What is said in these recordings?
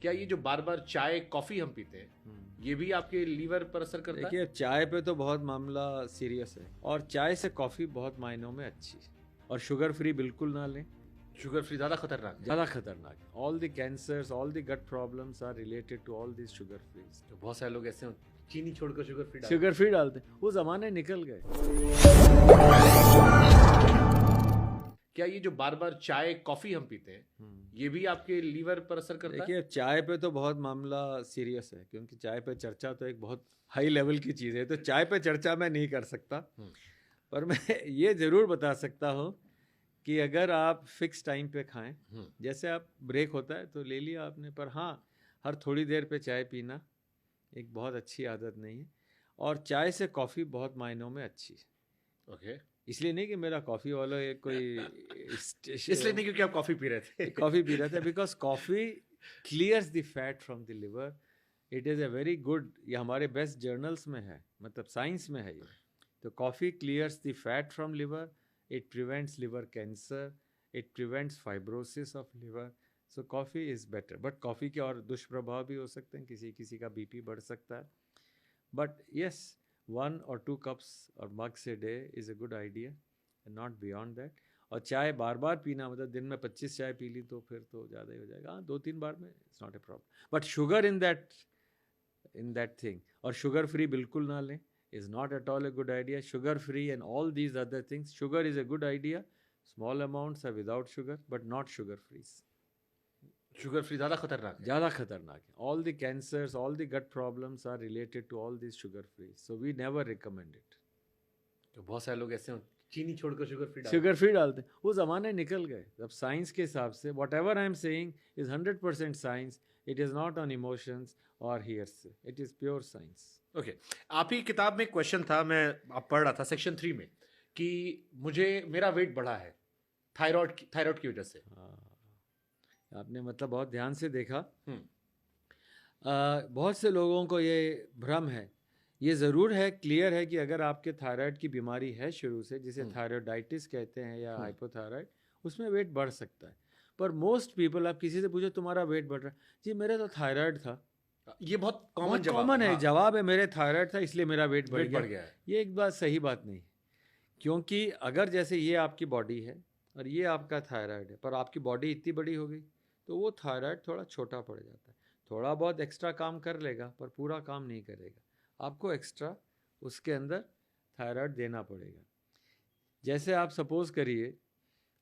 क्या ये जो बार बार चाय कॉफी हम पीते हैं ये भी आपके लीवर पर असर करता है? देखिए, चाय पे तो बहुत मामला सीरियस है और चाय से कॉफ़ी बहुत मायनों में अच्छी है। और शुगर फ्री बिल्कुल ना लें, शुगर फ्री ज्यादा खतरनाक है? ज़्यादा खतरनाक है। All the cancers, all the gut problems are related to all this sugar free. तो बहुत सारे लोग ऐसे चीनी छोड़कर शुगर फ्री डालते हैं, वो ज़माने निकल गए। क्या ये जो बार बार चाय कॉफी हम पीते हैं ये भी आपके लीवर पर असर करता है? देखिए, चाय पे तो बहुत मामला सीरियस है, क्योंकि चाय पे चर्चा तो एक बहुत हाई लेवल की चीज़ है, तो चाय पे चर्चा मैं नहीं कर सकता। पर मैं ये ज़रूर बता सकता हूँ कि अगर आप फिक्स टाइम पे खाएं, जैसे आप ब्रेक होता है तो ले लिया आपने, पर हाँ, हर थोड़ी देर पे चाय पीना एक बहुत अच्छी आदत नहीं है। और चाय से कॉफ़ी बहुत मायनों में अच्छी है। ओके। इसलिए नहीं कि मेरा कॉफ़ी वाला एक कोई इसलिए नहीं क्योंकि आप कॉफी पी रहे थे? कॉफ़ी पी रहा था, because coffee clears the fat from the liver. It is a very good, ये हमारे बेस्ट जर्नल्स में है, मतलब साइंस में है ये। तो coffee clears the fat from liver, it prevents liver cancer, it prevents fibrosis of liver. So coffee is better, but coffee के और दुष्प्रभाव भी हो सकते हैं, किसी किसी का बीपी बढ़ सकता है। But yes, 1 or 2 cups or mugs a day is a good idea and not beyond that. और चाय बार बार पीना, मतलब दिन में 25 चाय पी ली तो फिर तो ज़्यादा ही हो जाएगा। हाँ, 2-3 बार में it's not a problem, but sugar in that thing, और शुगर फ्री बिल्कुल ना लें, is not at all a good idea. Sugar free and all these other things, sugar is a good idea, small amounts are without sugar but not sugar free. Sugar free ज्यादा खतरनाक है? ज़्यादा खतरनाक है। All the cancers, all the gut problems are related to all this sugar free, so we never recommend it. तो बहुत सारे लोग ऐसे चीनी छोड़कर शुगर फ्री डालते हैं, वो ज़माने निकल गए। अब साइंस के हिसाब से whatever I am saying is 100% science, it is not on emotions और hearsay, it is pure science. Okay. आप ही किताब में क्वेश्चन था, मैं आप पढ़ रहा था सेक्शन 3 में, कि मुझे मेरा वेट बढ़ा है थायराइड की वजह से। हाँ, आपने मतलब बहुत ध्यान से देखा। बहुत से लोगों को ये भ्रम है। ये ज़रूर है, क्लियर है कि अगर आपके थायराइड की बीमारी है शुरू से, जिसे थायराइडाइटिस कहते हैं या हाइपोथायराइड, उसमें वेट बढ़ सकता है। पर मोस्ट पीपल, आप किसी से पूछो तुम्हारा वेट बढ़ रहा है, जी मेरा तो थायराइड था। ये बहुत कॉमन है जवाब है, मेरे थायराइड था इसलिए मेरा वेट बढ़ गया है। ये एक बात सही बात नहीं, क्योंकि अगर जैसे ये आपकी बॉडी है और ये आपका थायराइड है, पर आपकी बॉडी इतनी बड़ी हो गई तो वो थायराइड थोड़ा छोटा पड़ जाता है। थोड़ा बहुत एक्स्ट्रा काम कर लेगा पर पूरा काम नहीं करेगा, आपको एक्स्ट्रा उसके अंदर थायराइड देना पड़ेगा। जैसे आप सपोज करिए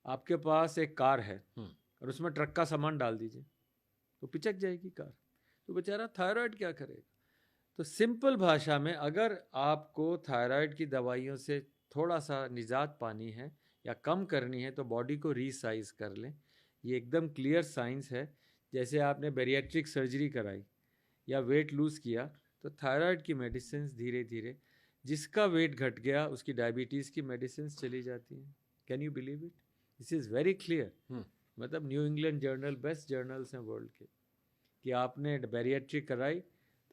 आपके पास एक कार है और उसमें ट्रक का सामान डाल दीजिए तो पिचक जाएगी कार, तो बेचारा थायराइड क्या करेगा। तो सिंपल भाषा में, अगर आपको थायराइड की दवाइयों से थोड़ा सा निजात पानी है या कम करनी है तो बॉडी को रीसाइज कर लें। ये एकदम क्लियर साइंस है। जैसे आपने बैरिएट्रिक सर्जरी कराई या वेट लूज़ किया तो थायराइड की मेडिसिन धीरे धीरे, जिसका वेट घट गया उसकी डायबिटीज़ की मेडिसिन चली जाती हैं। Can you believe it? This is very clear. मतलब New England journal, best journals हैं वर्ल्ड के, कि आपने बैरिएट्रिक कराई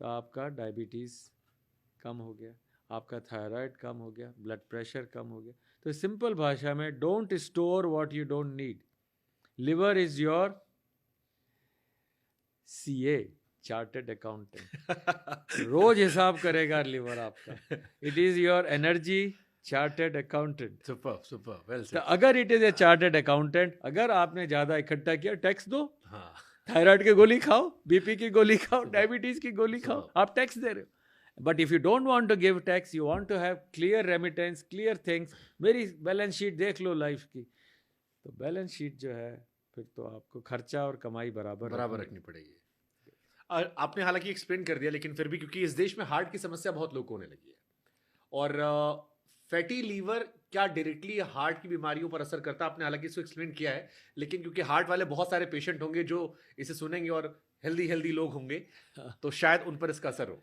तो आपका डायबिटीज़ कम हो गया, आपका थायराइड कम हो गया, ब्लड प्रेशर कम हो गया। तो सिंपल भाषा में, don't store what you don't need. Liver is your CA, chartered accountant. रोज हिसाब करेगा लिवर आपका। It is your energy chartered accountant. Super super, well तो अगर it is a chartered accountant, अगर आपने ज़्यादा इकट्ठा किया टैक्स दो। हाँ, थायराइड की गोली खाओ, बीपी की गोली खाओ, डायबिटीज़ की गोली खाओ, आप टैक्स दे रहे हो। But if you don't want to give tax, you want to have clear remittance, clear things. मेरी बैलेंस शीट देख लो लाइफ की, तो बैलेंस शीट जो है फिर तो आपको खर्चा और कमाई बराबर रखनी पड़ेगी। और आपने हालांकि एक्सप्लेन कर दिया, लेकिन फिर भी क्योंकि इस देश में हार्ट की समस्या बहुत लोगों को होने लगी है, और फैटी लीवर क्या डायरेक्टली हार्ट की बीमारियों पर असर करता है, आपने हालांकि इसको एक्सप्लेन किया है, लेकिन क्योंकि हार्ट वाले बहुत सारे पेशेंट होंगे जो इसे सुनेंगे और हेल्दी लोग होंगे, तो शायद उन पर इसका असर हो।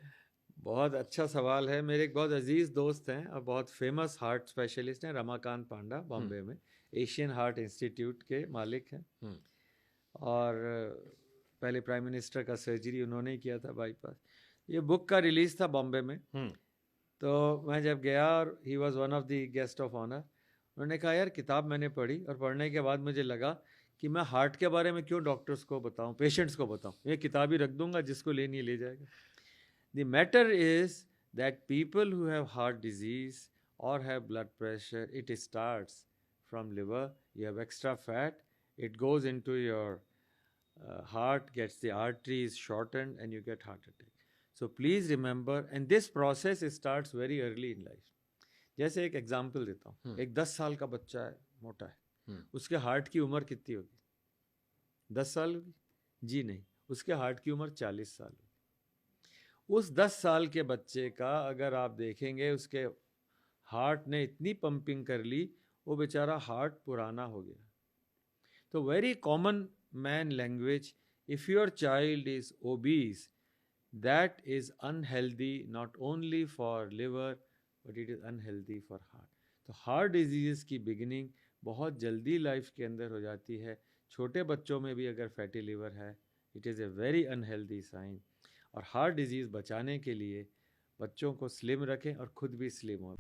बहुत अच्छा सवाल है। मेरे एक बहुत अजीज़ दोस्त हैं और बहुत फेमस हार्ट स्पेशलिस्ट हैं, रमाकांत पांडा, बॉम्बे में एशियन हार्ट इंस्टीट्यूट के मालिक हैं, और पहले प्राइम मिनिस्टर का सर्जरी उन्होंने ही किया था, बाईपास। ये बुक का रिलीज़ था बॉम्बे में, तो मैं जब गया और he was one of the guest of honour, उन्होंने कहा यार किताब मैंने पढ़ी और पढ़ने के बाद मुझे लगा कि मैं हार्ट के बारे में क्यों डॉक्टर्स को बताऊं, पेशेंट्स को बताऊं, ये किताब ही रख दूंगा, जिसको लेनी है ले जाएगा. The matter is that people who have heart disease or have blood pressure, it starts from liver. You have extra fat, it goes into your heart, gets the arteries shortened, and you get heart attack. So please remember, and this process starts very early in life. जैसे एक example देता हूँ, एक 10 साल का बच्चा है, मोटा है, उसके हार्ट की उम्र कितनी होगी? 10 साल होगी? जी नहीं, उसके हार्ट की उम्र 40 साल होगी. उस 10 साल के बच्चे का अगर आप देखेंगे, उसके हार्ट ने इतनी पंपिंग कर ली, वो बेचारा हार्ट पुराना हो गया. तो very common man language, if your child is obese, that is unhealthy not only for liver but it is unhealthy for heart. तो हार्ट डिजीज़ की बिगिनिंग बहुत जल्दी लाइफ के अंदर हो जाती है. छोटे बच्चों में भी अगर फैटी लिवर है, it is a very unhealthy sign. और हार्ट डिजीज़ बचाने के लिए बच्चों को स्लिम रखें और खुद भी स्लिम हो.